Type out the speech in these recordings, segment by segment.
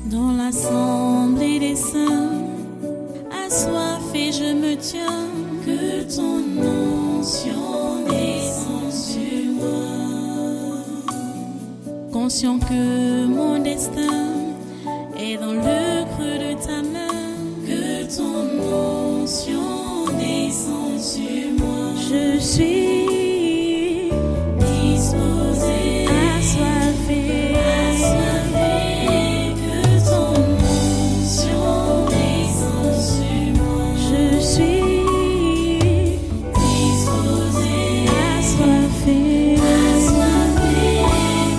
Dans l'assemblée des saints, assoiffé je me tiens, que ton onction descende sur moi. Conscient que mon destin est dans le creux de ta main, que ton onction descende sur moi. Je suis disposé, assoiffé, que ton onction descende sur moi. Je suis disposé, assoiffé,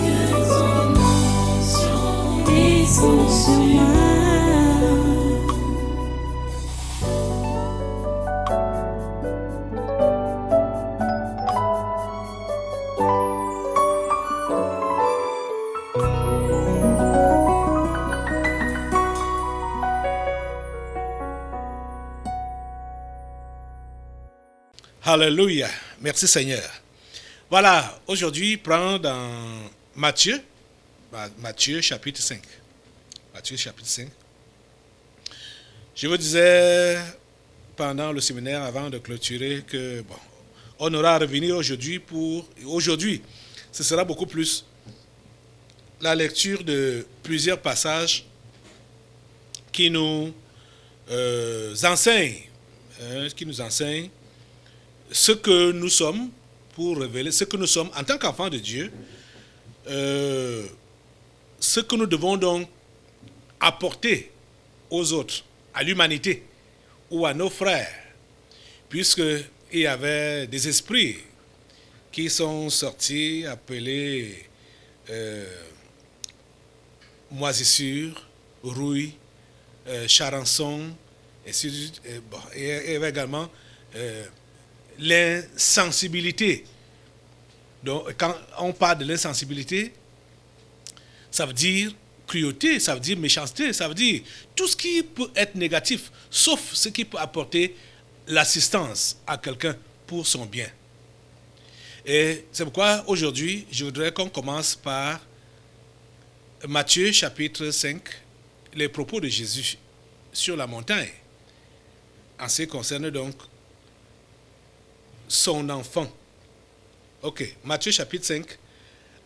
que ton onction descende sur moi. Alléluia. Merci Seigneur. Voilà, aujourd'hui, prends dans Matthieu chapitre 5. Matthieu chapitre 5. Je vous disais pendant le séminaire, avant de clôturer, que on aura à revenir aujourd'hui, ce sera beaucoup plus la lecture de plusieurs passages qui nous enseignent ce que nous sommes, pour révéler ce que nous sommes en tant qu'enfants de Dieu, ce que nous devons donc apporter aux autres, à l'humanité ou à nos frères, puisqu'il y avait des esprits qui sont sortis appelés moisissure, rouille, charançon, et il y avait également l'insensibilité. Donc, quand on parle de l'insensibilité, ça veut dire cruauté, ça veut dire méchanceté, ça veut dire tout ce qui peut être négatif, sauf ce qui peut apporter l'assistance à quelqu'un pour son bien. Et c'est pourquoi aujourd'hui, je voudrais qu'on commence par Matthieu chapitre 5, les propos de Jésus sur la montagne, en ce qui concerne donc son enfant. Ok, Matthieu chapitre 5,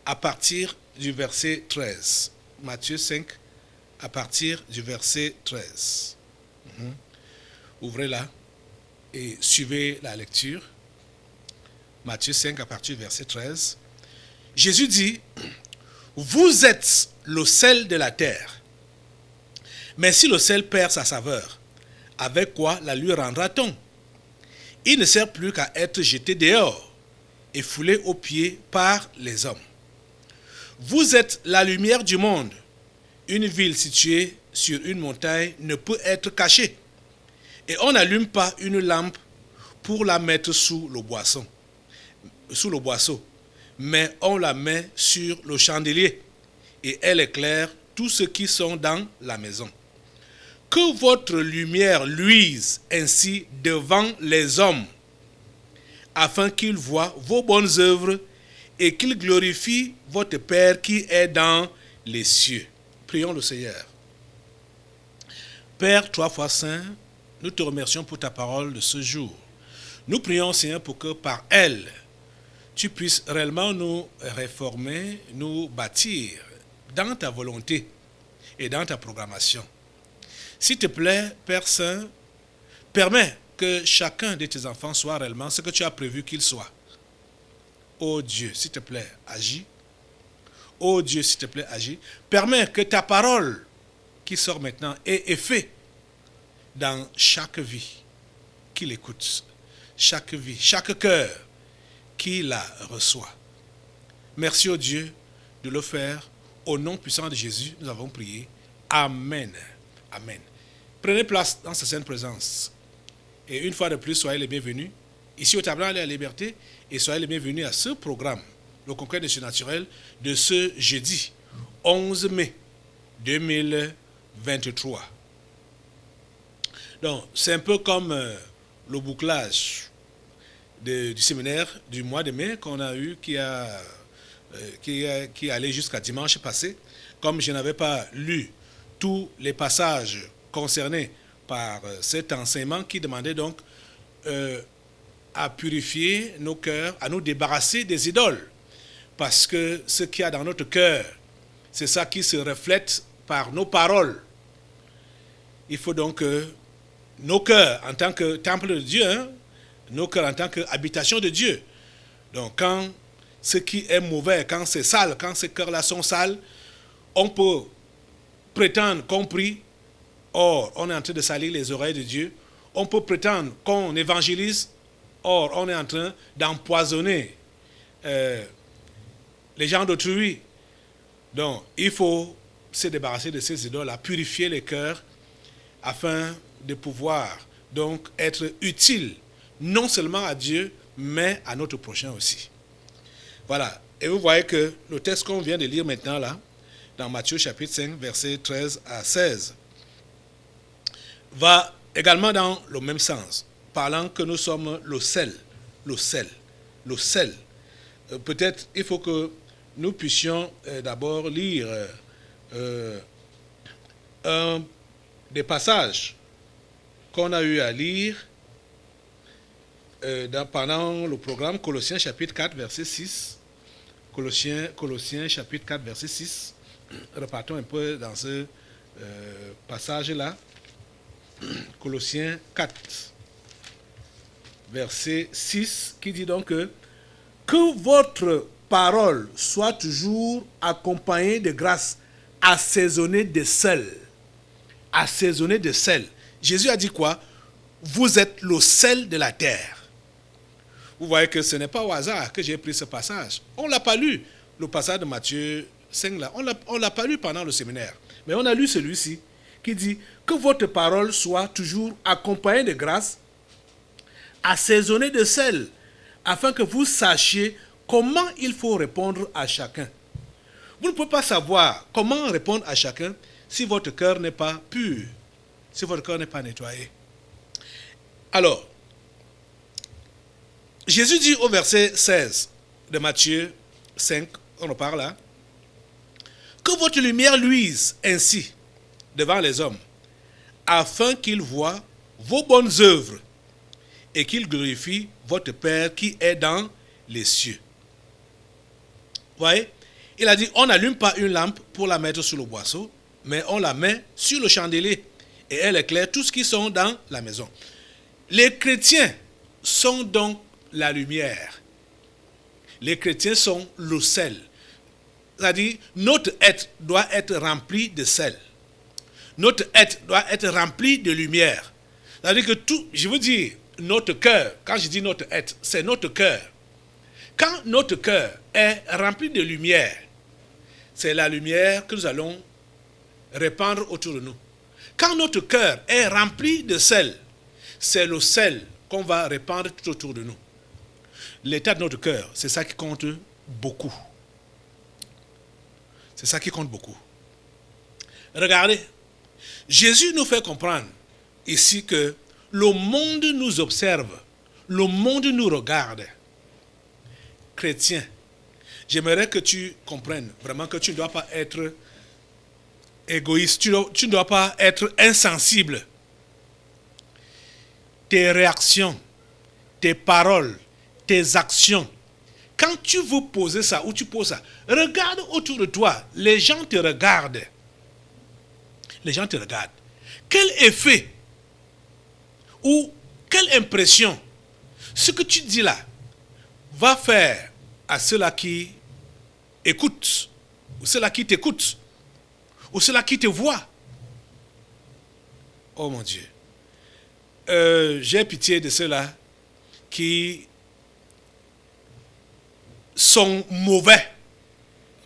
à partir du verset 13. Matthieu 5, à partir du verset 13. Ouvrez là et suivez la lecture. Matthieu 5, à partir du verset 13. Jésus dit, « Vous êtes le sel de la terre. Mais si le sel perd sa saveur, avec quoi la lui rendra-t-on? Il ne sert plus qu'à être jeté dehors et foulé aux pieds par les hommes. Vous êtes la lumière du monde. Une ville située sur une montagne ne peut être cachée. Et on n'allume pas une lampe pour la mettre sous le boisseau, mais on la met sur le chandelier et elle éclaire tous ceux qui sont dans la maison. Que votre lumière luise ainsi devant les hommes, afin qu'ils voient vos bonnes œuvres et qu'ils glorifient votre Père qui est dans les cieux. » Prions le Seigneur. Père, trois fois saint, nous te remercions pour ta parole de ce jour. Nous prions, Seigneur, pour que par elle, tu puisses réellement nous réformer, nous bâtir dans ta volonté et dans ta programmation. S'il te plaît, Père Saint, permets que chacun de tes enfants soit réellement ce que tu as prévu qu'il soit. Ô Dieu, s'il te plaît, agis. Ô Dieu, s'il te plaît, agis. Permets que ta parole qui sort maintenant ait effet dans chaque vie qui l'écoute, chaque vie, chaque cœur qui la reçoit. Merci ô Dieu de le faire. Au nom puissant de Jésus, nous avons prié. Amen. Amen. Prenez place dans sa sainte présence. Et une fois de plus, soyez les bienvenus. Ici au Tabernacle de la Liberté, et soyez les bienvenus à ce programme, le congrès des surnaturels, de ce jeudi 11 mai 2023. Donc, c'est un peu comme le bouclage du séminaire du mois de mai qu'on a eu, qui allait jusqu'à dimanche passé. Comme je n'avais pas lu tous les passages concernés par cet enseignement qui demandait donc à purifier nos cœurs, à nous débarrasser des idoles. Parce que ce qu'il y a dans notre cœur, c'est ça qui se reflète par nos paroles. Il faut donc que nos cœurs, en tant que temple de Dieu, nos cœurs en tant qu'habitation de Dieu. Donc quand ce qui est mauvais, quand c'est sale, quand ces cœurs-là sont sales, on peut prétendre qu'on prie, or on est en train de salir les oreilles de Dieu. On peut prétendre qu'on évangélise, or on est en train d'empoisonner les gens d'autrui. Donc il faut se débarrasser de ces idoles-là, purifier les cœurs, afin de pouvoir donc être utile non seulement à Dieu, mais à notre prochain aussi. Voilà. Et vous voyez que le texte qu'on vient de lire maintenant là, dans Matthieu chapitre 5, versets 13 à 16, va également dans le même sens, parlant que nous sommes le sel. Peut-être il faut que nous puissions d'abord lire un des passages qu'on a eu à lire pendant le programme Colossiens chapitre 4 verset 6. Colossiens chapitre 4 verset 6. Repartons un peu dans ce passage-là. Colossiens 4 verset 6 qui dit donc que votre parole soit toujours accompagnée de grâce, assaisonnée de sel. Assaisonnée de sel. Jésus a dit quoi? Vous êtes le sel de la terre. Vous voyez que ce n'est pas au hasard que j'ai pris ce passage. On ne l'a pas lu, le passage de Matthieu 5 là. On ne l'a pas lu pendant le séminaire. Mais on a lu celui-ci qui dit que votre parole soit toujours accompagnée de grâce, assaisonnée de sel, afin que vous sachiez comment il faut répondre à chacun. Vous ne pouvez pas savoir comment répondre à chacun si votre cœur n'est pas pur, si votre cœur n'est pas nettoyé. Alors, Jésus dit au verset 16 de Matthieu 5, on en parle là, que votre lumière luise ainsi devant les hommes, afin qu'ils voient vos bonnes œuvres et qu'ils glorifient votre Père qui est dans les cieux. Vous voyez? Il a dit, on n'allume pas une lampe pour la mettre sur le boisseau, mais on la met sur le chandelier et elle éclaire tous ceux qui sont dans la maison. Les chrétiens sont donc la lumière. Les chrétiens sont le sel. C'est-à-dire, notre être doit être rempli de sel. Notre être doit être rempli de lumière. C'est-à-dire que tout, je veux dire, notre cœur, quand je dis notre être, c'est notre cœur. Quand notre cœur est rempli de lumière, c'est la lumière que nous allons répandre autour de nous. Quand notre cœur est rempli de sel, c'est le sel qu'on va répandre tout autour de nous. L'état de notre cœur, c'est ça qui compte beaucoup. C'est ça qui compte beaucoup. Regardez, Jésus nous fait comprendre ici que le monde nous observe, le monde nous regarde. Chrétien, j'aimerais que tu comprennes vraiment que tu ne dois pas être égoïste, tu ne dois pas être insensible. Tes réactions, tes paroles, tes actions, quand tu veux poser ça ou tu poses ça, regarde autour de toi, les gens te regardent. Les gens te regardent. Quel effet ou quelle impression ce que tu dis là va faire à ceux-là qui écoutent, ou ceux-là qui t'écoutent, ou ceux-là qui te voient? Oh mon Dieu. J'ai pitié de ceux-là qui sont mauvais,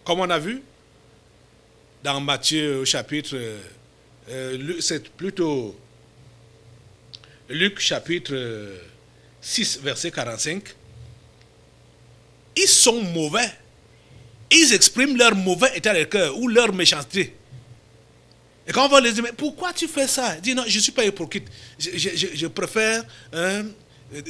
comme on a vu dans Matthieu chapitre, c'est plutôt Luc chapitre 6, verset 45. Ils sont mauvais. Ils expriment leur mauvais état de cœur ou leur méchanceté. Et quand on va les dire, mais pourquoi tu fais ça? Dis non, je ne suis pas hypocrite. Je préfère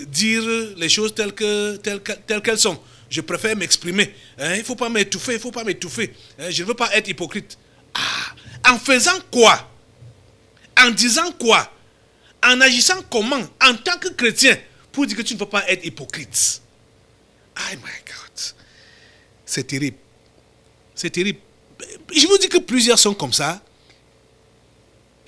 dire les choses telles qu'elles sont. Je préfère m'exprimer. Il ne faut pas m'étouffer, je ne veux pas être hypocrite. En faisant quoi? En disant quoi? En agissant comment? En tant que chrétien, pour dire que tu ne peux pas être hypocrite. Oh my God. C'est terrible. C'est terrible. Je vous dis que plusieurs sont comme ça.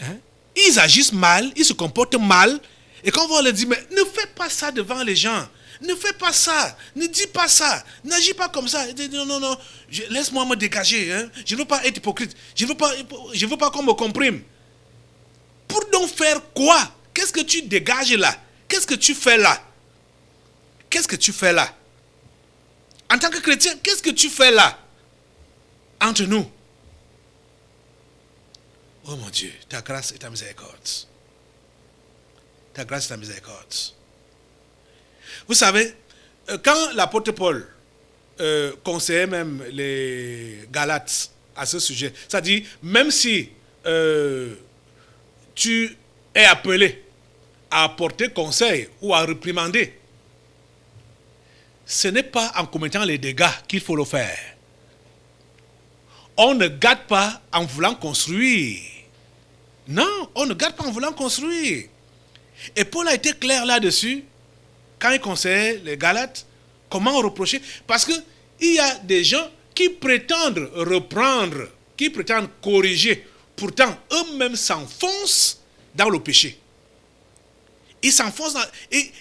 Hein? Ils agissent mal, ils se comportent mal. Et quand on leur dit, mais ne fais pas ça devant les gens. Ne fais pas ça. Ne dis pas ça. N'agis pas comme ça. Non, non, non. Laisse-moi me dégager. Hein? Je ne veux pas être hypocrite. Je ne veux pas qu'on me comprime. Pour donc faire quoi? Qu'est-ce que tu dégages là? Qu'est-ce que tu fais là? Qu'est-ce que tu fais là? En tant que chrétien, qu'est-ce que tu fais là? Entre nous. Oh mon Dieu, ta grâce et ta miséricorde. Ta grâce et ta miséricorde. Vous savez, quand l'apôtre Paul conseillait même les Galates à ce sujet, c'est-à-dire, même si tu es appelé à apporter conseil ou à réprimander, ce n'est pas en commettant les dégâts qu'il faut le faire. On ne gâte pas en voulant construire. Non, on ne gâte pas en voulant construire. Et Paul a été clair là-dessus, quand il conseillait les Galates, comment reprocher. Parce qu'il y a des gens qui prétendent reprendre, qui prétendent corriger. Pourtant, eux-mêmes s'enfoncent dans le péché. Ils s'enfoncent dans... Et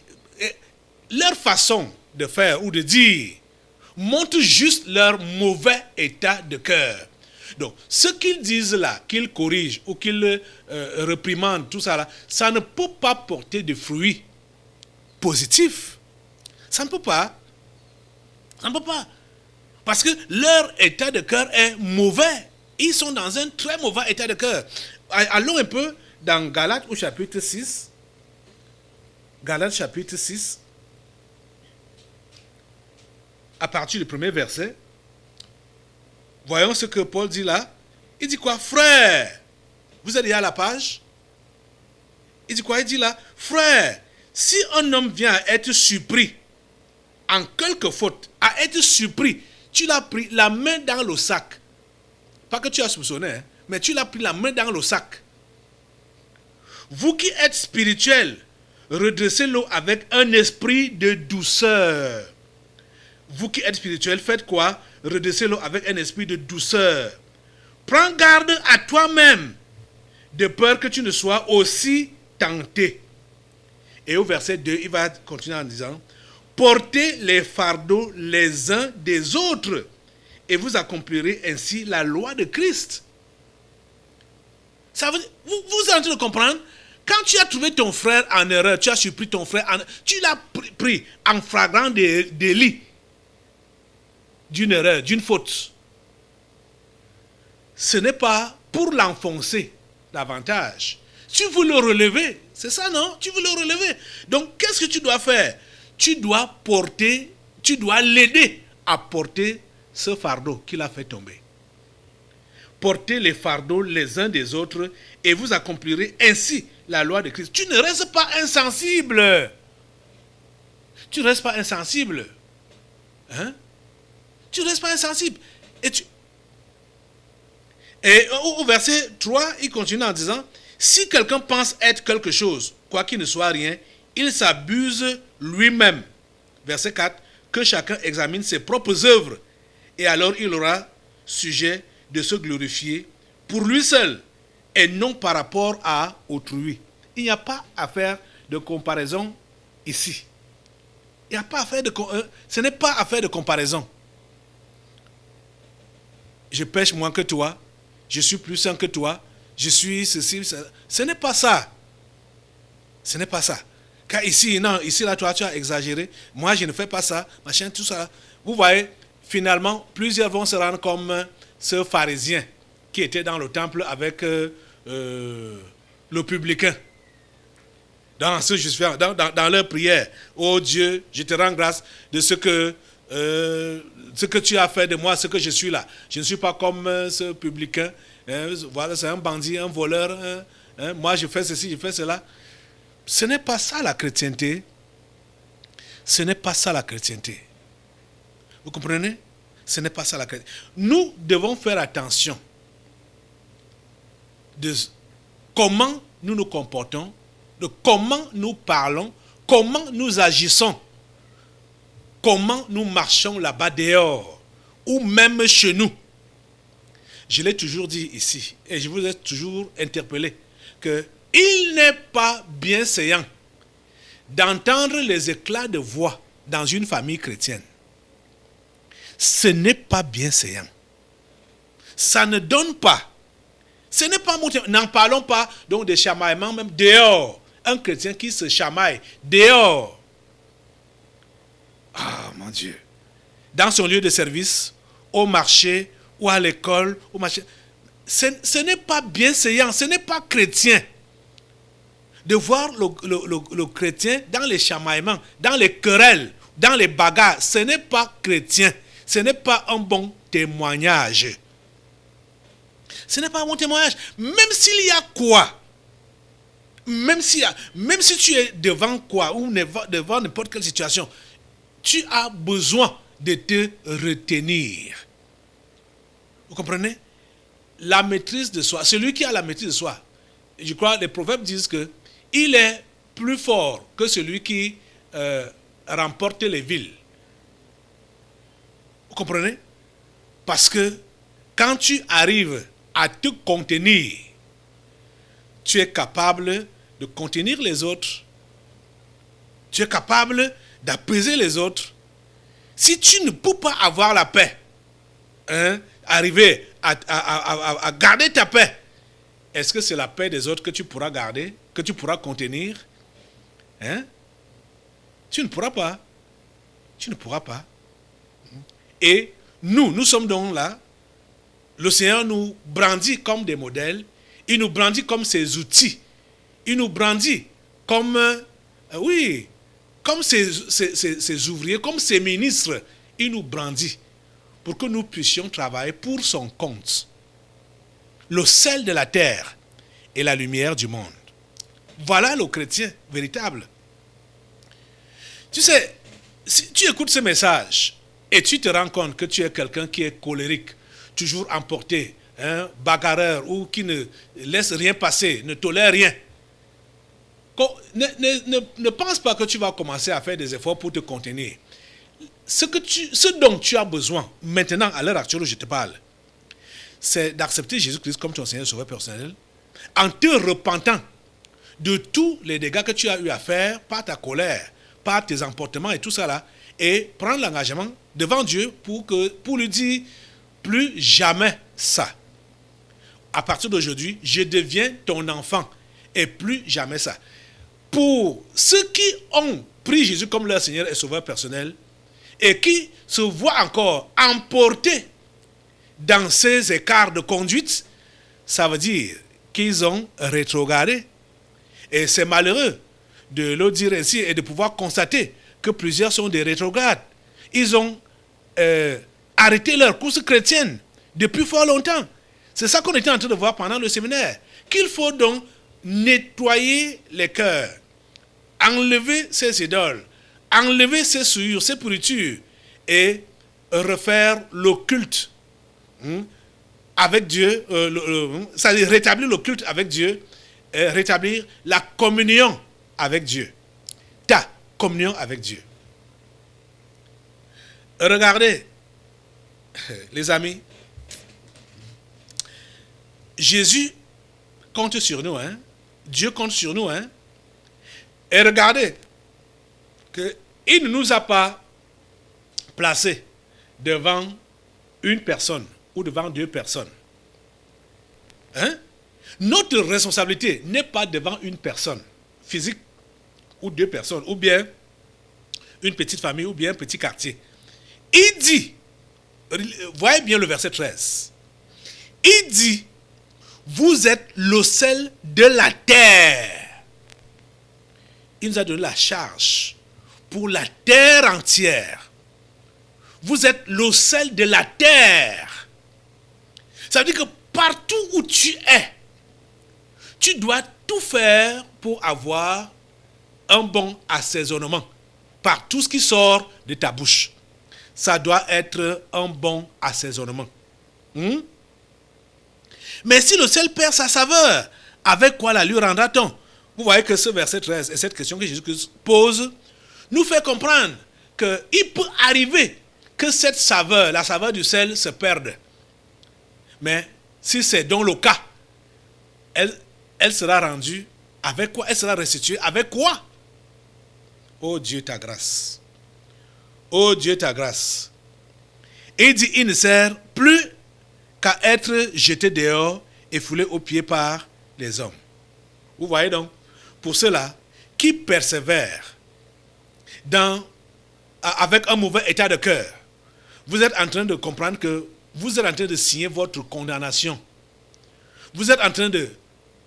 leur façon de faire ou de dire montre juste leur mauvais état de cœur. Donc, ce qu'ils disent là, qu'ils corrigent ou qu'ils réprimandent, tout ça là, ça ne peut pas porter de fruits positifs. Ça ne peut pas. Ça ne peut pas. Parce que leur état de cœur est mauvais. Ils sont dans un très mauvais état de cœur. Allons un peu dans Galates au chapitre 6. Galates chapitre 6. À partir du premier verset. Voyons ce que Paul dit là. Il dit quoi? Frère. Vous êtes à la page? Il dit quoi? Il dit là, frère, si un homme vient à être surpris en quelque faute, à être surpris, tu l'as pris la main dans le sac. Pas que tu as soupçonné, hein, mais tu l'as pris la main dans le sac. Vous qui êtes spirituels, redressez-le avec un esprit de douceur. Vous qui êtes spirituels, faites quoi? Redressez-le avec un esprit de douceur. Prends garde à toi-même, de peur que tu ne sois aussi tenté. Et au verset 2, il va continuer en disant, portez les fardeaux les uns des autres, et vous accomplirez ainsi la loi de Christ. Ça veut dire, vous êtes en train de comprendre? Quand tu as trouvé ton frère en erreur, tu as surpris ton frère, tu l'as pris en flagrant délit d'une erreur, d'une faute. Ce n'est pas pour l'enfoncer davantage. Tu veux le relever, c'est ça, non? Tu veux le relever. Donc, qu'est-ce que tu dois faire? Tu dois porter, tu dois l'aider à porter ce fardeau qu'il a fait tomber. Portez les fardeaux les uns des autres et vous accomplirez ainsi la loi de Christ. Tu ne restes pas insensible. Tu ne restes pas insensible. Hein? Tu ne restes pas insensible. Et au verset 3, il continue en disant, si quelqu'un pense être quelque chose, quoi qu'il ne soit rien, il s'abuse lui-même. Verset 4, que chacun examine ses propres œuvres, et alors il aura sujet de se glorifier pour lui seul, et non par rapport à autrui. Il n'y a pas à faire de comparaison ici. Il n'y a pas à faire ce n'est pas à faire de comparaison. Je pêche moins que toi, je suis plus saint que toi, je suis ceci, ça. Ce n'est pas ça. Ce n'est pas ça. Car ici, non, ici, là, toi, tu as exagéré. Moi, je ne fais pas ça, machin, tout ça. Vous voyez, finalement, plusieurs vont se rendre comme ce pharisien qui était dans le temple avec le publicain. Dans leur prière. Oh Dieu, je te rends grâce de ce que tu as fait de moi, ce que je suis là. Je ne suis pas comme ce publicain. Voilà, c'est un bandit, un voleur. Moi, je fais ceci, je fais cela. Ce n'est pas ça la chrétienté. Ce n'est pas ça la chrétienté. Vous comprenez? Ce n'est pas ça la chrétienté. Nous devons faire attention de comment nous nous comportons, de comment nous parlons, comment nous agissons, comment nous marchons là-bas dehors, ou même chez nous. Je l'ai toujours dit ici, et je vous ai toujours interpellé, qu'il n'est pas bienséant d'entendre les éclats de voix dans une famille chrétienne. Ce n'est pas bienséant. Ça ne donne pas. Ce n'est pas motivant. N'en parlons pas donc des chamaillements même dehors. Un chrétien qui se chamaille dehors. Ah mon Dieu. Dans son lieu de service, au marché ou à l'école, au marché. Ce n'est pas bienséant, ce n'est pas chrétien. De voir le chrétien dans les chamaillements, dans les querelles, dans les bagarres, ce n'est pas chrétien. Ce n'est pas un bon témoignage. Ce n'est pas un bon témoignage. Même s'il y a quoi, même si tu es devant quoi, ou devant n'importe quelle situation, tu as besoin de te retenir. Vous comprenez? La maîtrise de soi, celui qui a la maîtrise de soi, je crois les proverbes disent que il est plus fort que celui qui remporte les villes. Vous comprenez? Parce que quand tu arrives à te contenir, tu es capable de contenir les autres. Tu es capable d'apaiser les autres. Si tu ne peux pas avoir la paix, arriver à garder ta paix, est-ce que c'est la paix des autres que tu pourras garder, que tu pourras contenir? Tu ne pourras pas. Tu ne pourras pas. Et nous sommes donc là. Le Seigneur nous brandit comme des modèles. Il nous brandit comme ses outils. Il nous brandit comme, comme ses ouvriers, comme ses ministres. Il nous brandit pour que nous puissions travailler pour son compte. Le sel de la terre et la lumière du monde. Voilà le chrétien véritable. Tu sais, si tu écoutes ce message et tu te rends compte que tu es quelqu'un qui est colérique, toujours emporté, bagarreur ou qui ne laisse rien passer, ne tolère rien, ne pense pas que tu vas commencer à faire des efforts pour te contenir. Ce dont tu as besoin maintenant, à l'heure actuelle où je te parle, c'est d'accepter Jésus-Christ comme ton Seigneur et Sauveur personnel, en te repentant de tous les dégâts que tu as eu à faire par ta colère, par tes emportements et tout ça là, et prendre l'engagement devant Dieu pour lui dire plus jamais ça. À partir d'aujourd'hui, je deviens ton enfant et plus jamais ça. Pour ceux qui ont pris Jésus comme leur Seigneur et Sauveur personnel et qui se voient encore emportés dans ces écarts de conduite, ça veut dire qu'ils ont rétrogradé. Et c'est malheureux de le dire ainsi et de pouvoir constater que plusieurs sont des rétrogrades. Ils ont arrêté leur course chrétienne depuis fort longtemps. C'est ça qu'on était en train de voir pendant le séminaire. Qu'il faut donc nettoyer les cœurs, enlever ces idoles, enlever ces souillures, ces pourritures et refaire le culte avec Dieu, c'est-à-dire rétablir le culte avec Dieu, rétablir la communion avec Dieu. Ta communion avec Dieu. Regardez, les amis, Jésus compte sur nous, Dieu compte sur nous, et regardez qu'il ne nous a pas placés devant une personne ou devant deux personnes. Notre responsabilité n'est pas devant une personne physique ou deux personnes, ou bien une petite famille, ou bien un petit quartier. Il dit, voyez bien le verset 13, il dit, vous êtes le sel de la terre. Il nous a donné la charge pour la terre entière. Vous êtes le sel de la terre. Ça veut dire que partout où tu es, tu dois tout faire pour avoir un bon assaisonnement par tout ce qui sort de ta bouche. Ça doit être un bon assaisonnement. Mais si le sel perd sa saveur, avec quoi la lui rendra-t-on? Vous voyez que ce verset 13 et cette question que Jésus pose nous fait comprendre qu'il peut arriver que cette saveur, la saveur du sel, se perde. Mais si c'est dans le cas, elle sera rendue avec quoi? Elle sera restituée avec quoi? Oh Dieu, ta grâce. Oh Dieu, ta grâce. Et il dit, il ne sert plus qu'à être jeté dehors et foulé aux pieds par les hommes. Vous voyez donc, pour ceux-là qui persévèrent avec un mauvais état de cœur, vous êtes en train de comprendre que vous êtes en train de signer votre condamnation. Vous êtes en train de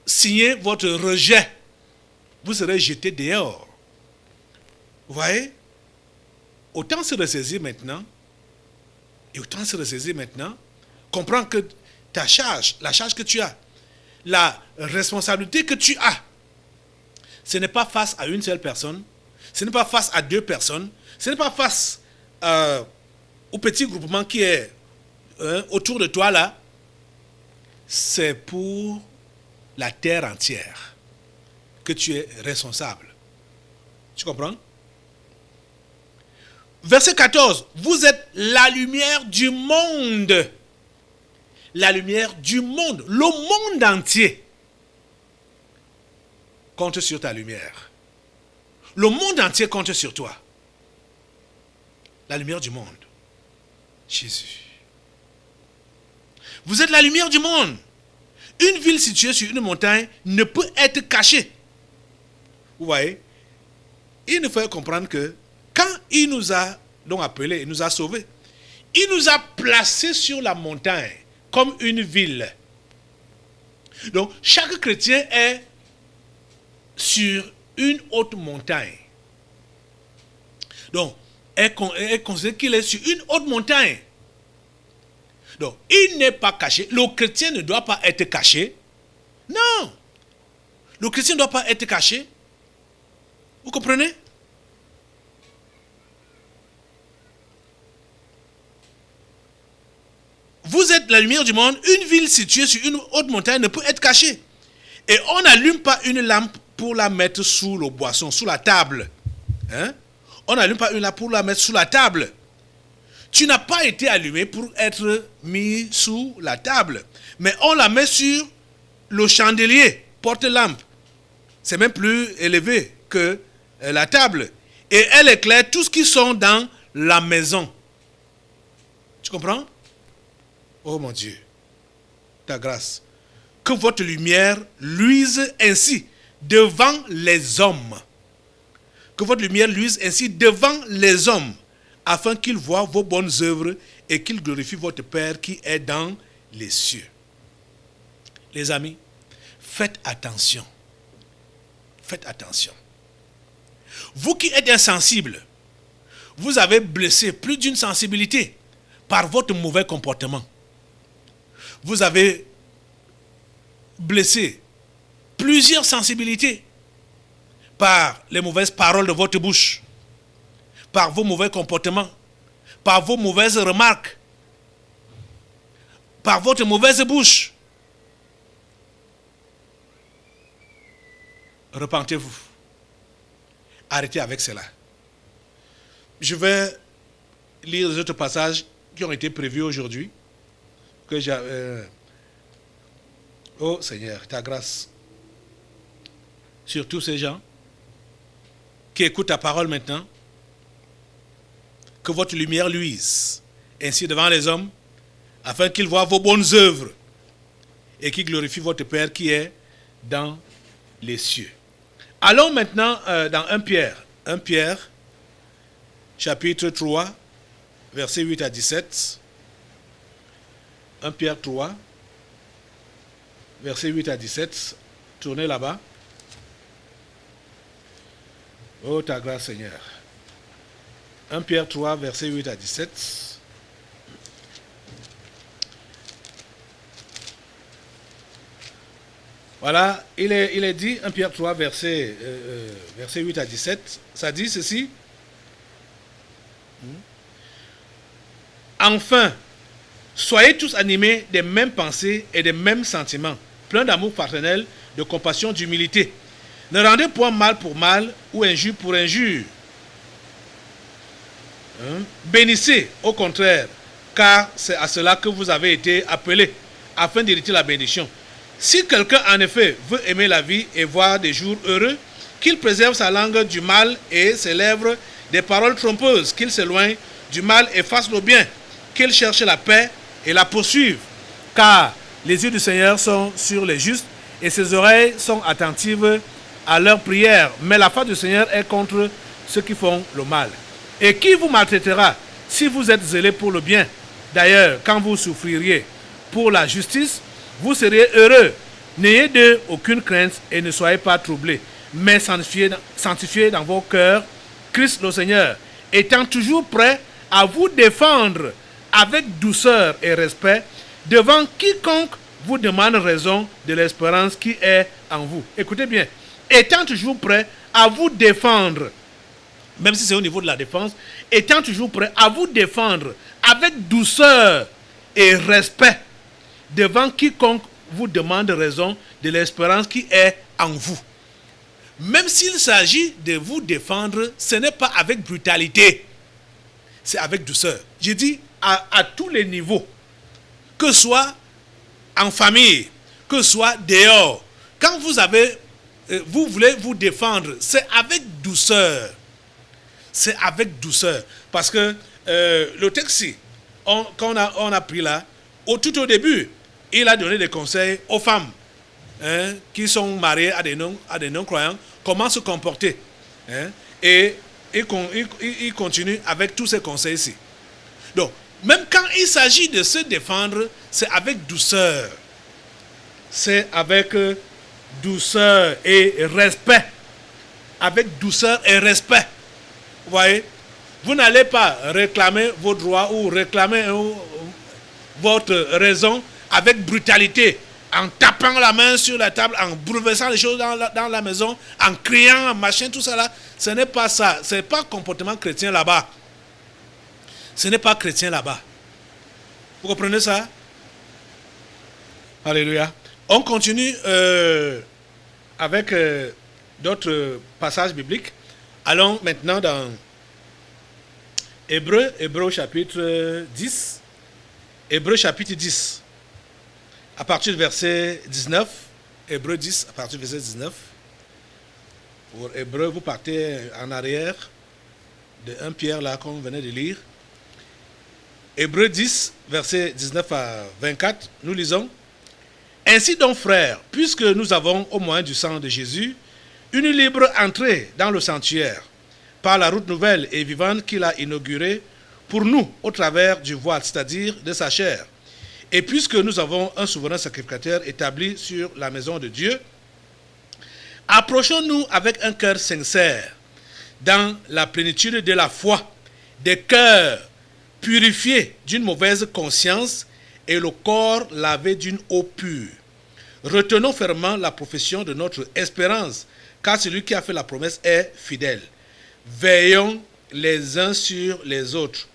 signer votre rejet. Vous serez jeté dehors. Vous voyez? Autant se ressaisir maintenant. Et autant se ressaisir maintenant. Comprends que ta charge, la charge que tu as, la responsabilité que tu as, ce n'est pas face à une seule personne, ce n'est pas face à deux personnes, ce n'est pas face au petit groupement qui est autour de toi là, c'est pour la terre entière que tu es responsable. Tu comprends? Verset 14, vous êtes la lumière du monde. La lumière du monde. Le monde entier compte sur ta lumière. Le monde entier compte sur toi. La lumière du monde. Jésus. Vous êtes la lumière du monde. Une ville située sur une montagne ne peut être cachée. Vous voyez? Il nous faut comprendre que quand il nous a donc appelés, il nous a sauvés, il nous a placés sur la montagne comme une ville. Donc, chaque chrétien est sur une haute montagne. Donc, est considéré qu'il est sur une haute montagne. Donc, il n'est pas caché. Le chrétien ne doit pas être caché. Non. Le chrétien ne doit pas être caché. Vous comprenez? Vous êtes la lumière du monde. Une ville située sur une haute montagne ne peut être cachée. Et on n'allume pas une lampe pour la mettre sous le boisson, sous la table. Hein? On n'allume pas une lampe pour la mettre sous la table. Tu n'as pas été allumé pour être mis sous la table. Mais on la met sur le chandelier, porte-lampe. C'est même plus élevé que la table. Et elle éclaire tout ce qui sont dans la maison. Tu comprends? Oh mon Dieu, ta grâce. Que votre lumière luise ainsi devant les hommes. Que votre lumière luise ainsi devant les hommes, afin qu'ils voient vos bonnes œuvres et qu'ils glorifient votre Père qui est dans les cieux. Les amis, faites attention. Faites attention. Vous qui êtes insensibles, vous avez blessé plus d'une sensibilité par votre mauvais comportement. Vous avez blessé plusieurs sensibilités par les mauvaises paroles de votre bouche, par vos mauvais comportements, par vos mauvaises remarques, par votre mauvaise bouche. Repentez-vous. Arrêtez avec cela. Je vais lire les autres passages qui ont été prévus aujourd'hui. Oh Seigneur, ta grâce sur tous ces gens qui écoutent ta parole maintenant. Que votre lumière luise ainsi devant les hommes, afin qu'ils voient vos bonnes œuvres et qu'ils glorifient votre Père qui est dans les cieux. Allons maintenant dans 1 Pierre. 1 Pierre, chapitre 3, versets 8 à 17. 1 Pierre 3, versets 8 à 17. Tournez là-bas. Oh, ta grâce, Seigneur. 1 Pierre 3, versets 8 à 17. Voilà, il est dit, 1 Pierre 3, verset 8 à 17, ça dit ceci. Enfin, Soyez tous animés des mêmes pensées et des mêmes sentiments, pleins d'amour fraternel, de compassion, d'humilité. Ne rendez point mal pour mal ou injure pour injure. Bénissez, au contraire, car c'est à cela que vous avez été appelés, afin d'hériter la bénédiction. Si quelqu'un, en effet, veut aimer la vie et voir des jours heureux, qu'il préserve sa langue du mal et ses lèvres des paroles trompeuses, qu'il s'éloigne du mal et fasse le bien, qu'il cherche la paix et la poursuive. Car les yeux du Seigneur sont sur les justes et ses oreilles sont attentives à leurs prières. Mais la face du Seigneur est contre ceux qui font le mal. Et qui vous maltraitera si vous êtes zélés pour le bien? D'ailleurs, quand vous souffririez pour la justice, vous seriez heureux. N'ayez d'eux aucune crainte et ne soyez pas troublés, mais sanctifiez dans vos cœurs Christ le Seigneur, étant toujours prêt à vous défendre avec douceur et respect devant quiconque vous demande raison de l'espérance qui est en vous. Écoutez bien, étant toujours prêt à vous défendre, même si c'est au niveau de la défense, étant toujours prêt à vous défendre avec douceur et respect devant quiconque vous demande raison de l'espérance qui est en vous. Même s'il s'agit de vous défendre, ce n'est pas avec brutalité, c'est avec douceur. J'ai dit à tous les niveaux, que ce soit en famille, que ce soit dehors, quand vous voulez vous défendre, c'est avec douceur. C'est avec douceur. Parce que le texte, qu'on a pris là, tout au début, il a donné des conseils aux femmes qui sont mariées à des non-croyants, comment se comporter. Et il continue avec tous ces conseils-ci. Donc, même quand il s'agit de se défendre, c'est avec douceur. C'est avec douceur et respect. Avec douceur et respect. Vous voyez, vous n'allez pas réclamer vos droits ou réclamer votre raison avec brutalité, en tapant la main sur la table, en bouleversant les choses dans la maison, en criant, en machin, tout ça là. Ce n'est pas ça. Ce n'est pas comportement chrétien là-bas. Ce n'est pas chrétien là-bas. Vous comprenez ça? Alléluia. On continue avec d'autres passages bibliques. Allons maintenant dans Hébreux chapitre 10. Hébreux chapitre 10. À partir du verset 19. Hébreux 10, à partir du verset 19. Pour Hébreux, vous partez en arrière de 1 Pierre là qu'on venait de lire. Hébreux 10, verset 19 à 24, nous lisons. Ainsi donc, frères, puisque nous avons au moyen du sang de Jésus une libre entrée dans le sanctuaire, par la route nouvelle et vivante qu'il a inaugurée pour nous au travers du voile, c'est-à-dire de sa chair. Et puisque nous avons un souverain sacrificateur établi sur la maison de Dieu, approchons-nous avec un cœur sincère, dans la plénitude de la foi, des cœurs purifiés d'une mauvaise conscience et le corps lavé d'une eau pure. Retenons fermement la profession de notre espérance, car celui qui a fait la promesse est fidèle. Veillons les uns sur les autres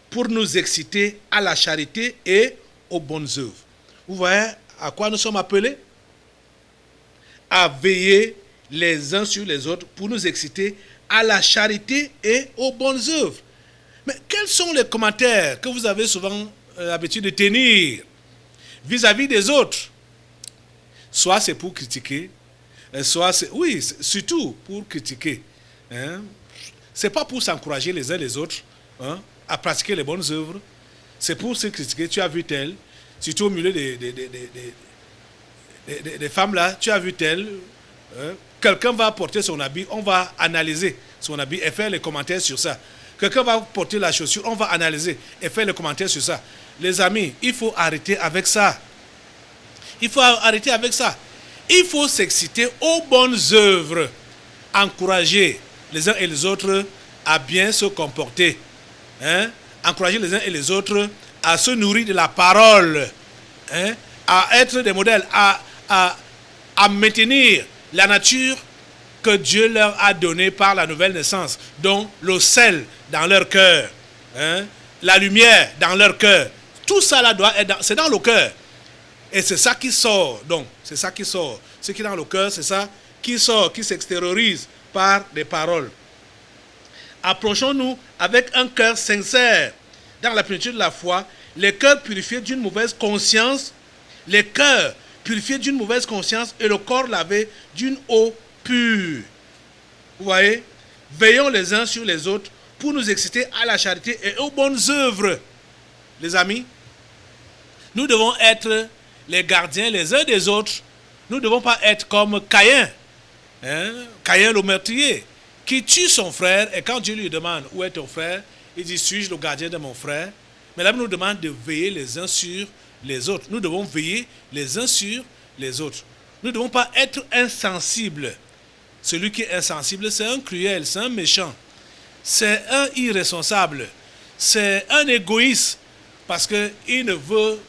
pour nous exciter à la charité et aux bonnes œuvres. Vous voyez à quoi nous sommes appelés? À veiller les uns sur les autres pour nous exciter à la charité et aux bonnes œuvres. Mais quels sont les commentaires que vous avez souvent l'habitude de tenir vis-à-vis des autres? Soit c'est pour critiquer, soit c'est... Oui, surtout pour critiquer. Ce n'est pas pour s'encourager les uns les autres à pratiquer les bonnes œuvres. C'est pour se critiquer. Tu as vu tel, surtout au milieu des femmes là, tu as vu tel. Quelqu'un va porter son habit, on va analyser son habit et faire les commentaires sur ça. Quelqu'un va porter la chaussure, on va analyser et faire les commentaires sur ça. Les amis, il faut arrêter avec ça. Il faut arrêter avec ça. Il faut s'exciter aux bonnes œuvres. Encourager les uns et les autres à bien se comporter. Encourager les uns et les autres à se nourrir de la parole. À être des modèles. À maintenir la nature que Dieu leur a donnée par la nouvelle naissance. Donc le sel dans leur cœur. La lumière dans leur cœur. Tout ça là doit être c'est dans le cœur. Et c'est ça qui sort. Donc, c'est ça qui sort. Ce qui est dans le cœur, c'est ça qui sort, qui s'extériorise par des paroles. Approchons-nous avec un cœur sincère dans la plénitude de la foi, les cœurs purifiés d'une mauvaise conscience, les cœurs purifiés d'une mauvaise conscience et le corps lavé d'une eau pure. Vous voyez? Veillons les uns sur les autres pour nous exciter à la charité et aux bonnes œuvres. Les amis, nous devons être les gardiens les uns des autres. Nous ne devons pas être comme Caïn, Caïn le meurtrier, qui tue son frère, et quand Dieu lui demande où est ton frère, il dit suis-je le gardien de mon frère? Mais là, il nous demande de veiller les uns sur les autres. Nous devons veiller les uns sur les autres. Nous ne devons pas être insensibles. Celui qui est insensible, c'est un cruel, c'est un méchant, c'est un irresponsable, c'est un égoïste, parce qu'il ne veut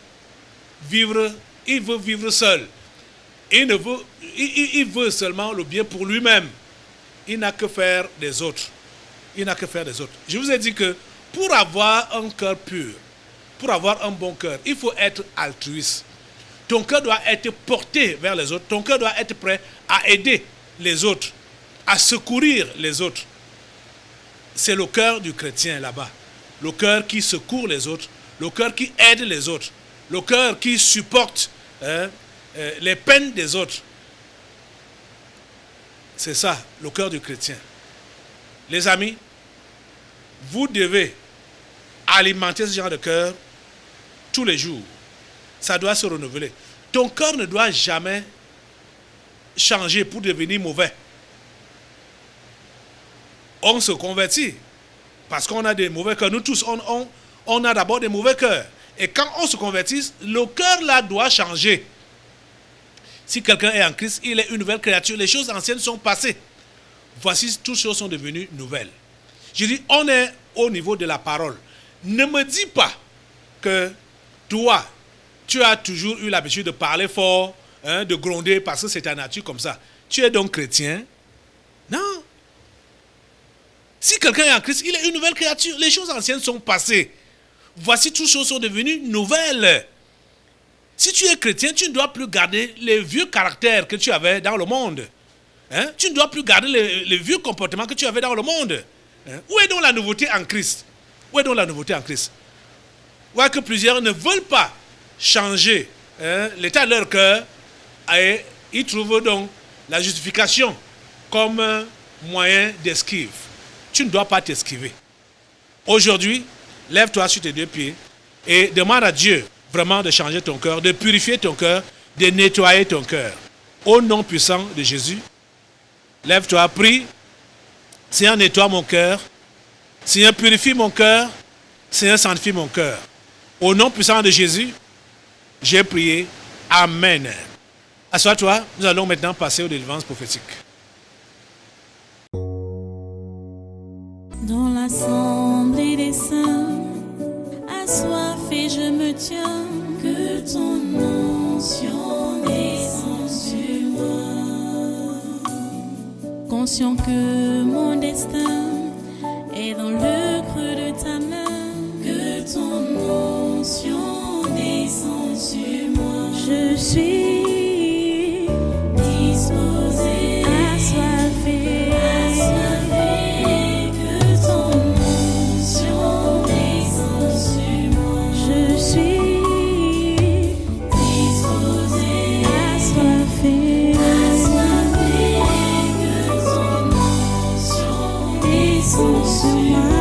vivre, il veut vivre seul. Il veut seulement le bien pour lui-même. Il n'a que faire des autres. Il n'a que faire des autres. Je vous ai dit que pour avoir un cœur pur, pour avoir un bon cœur, il faut être altruiste. Ton cœur doit être porté vers les autres. Ton cœur doit être prêt à aider les autres, à secourir les autres. C'est le cœur du chrétien là-bas. Le cœur qui secourt les autres, le cœur qui aide les autres, le cœur qui supporte les peines des autres. C'est ça, le cœur du chrétien. Les amis, vous devez alimenter ce genre de cœur tous les jours. Ça doit se renouveler. Ton cœur ne doit jamais changer pour devenir mauvais. On se convertit parce qu'on a des mauvais cœurs. Nous tous, on a d'abord des mauvais cœurs. Et quand on se convertit, le cœur là doit changer. Si quelqu'un est en Christ, il est une nouvelle créature. Les choses anciennes sont passées. Voici, toutes choses sont devenues nouvelles. Je dis, on est au niveau de la parole. Ne me dis pas que toi, tu as toujours eu l'habitude de parler fort, de gronder parce que c'est ta nature comme ça. Tu es donc chrétien? Non. Si quelqu'un est en Christ, il est une nouvelle créature. Les choses anciennes sont passées. Voici, toutes choses sont devenues nouvelles. Si tu es chrétien, tu ne dois plus garder les vieux caractères que tu avais dans le monde. Tu ne dois plus garder les vieux comportements que tu avais dans le monde. Où est donc la nouveauté en Christ? Où est donc la nouveauté en Christ? Voyez que plusieurs ne veulent pas changer l'état de leur cœur et ils trouvent donc la justification comme moyen d'esquive. Tu ne dois pas t'esquiver. Aujourd'hui, lève-toi sur tes deux pieds et demande à Dieu vraiment de changer ton cœur, de purifier ton cœur, de nettoyer ton cœur. Au nom puissant de Jésus, lève-toi, prie. Seigneur, nettoie mon cœur. Seigneur, purifie mon cœur. Seigneur, sanctifie mon cœur. Au nom puissant de Jésus, j'ai prié. Amen. Assois-toi, nous allons maintenant passer aux délivrances prophétiques. Dans l'assemblée des saints, assoiffé je me tiens, que ton onction descende sur moi. Conscient que mon destin est dans le creux de ta main, que ton onction descende sur moi. Je suis disposé, assoiffé, que ton onction descende sur moi. Je suis disposé, assoiffé, que ton onction descende sur moi.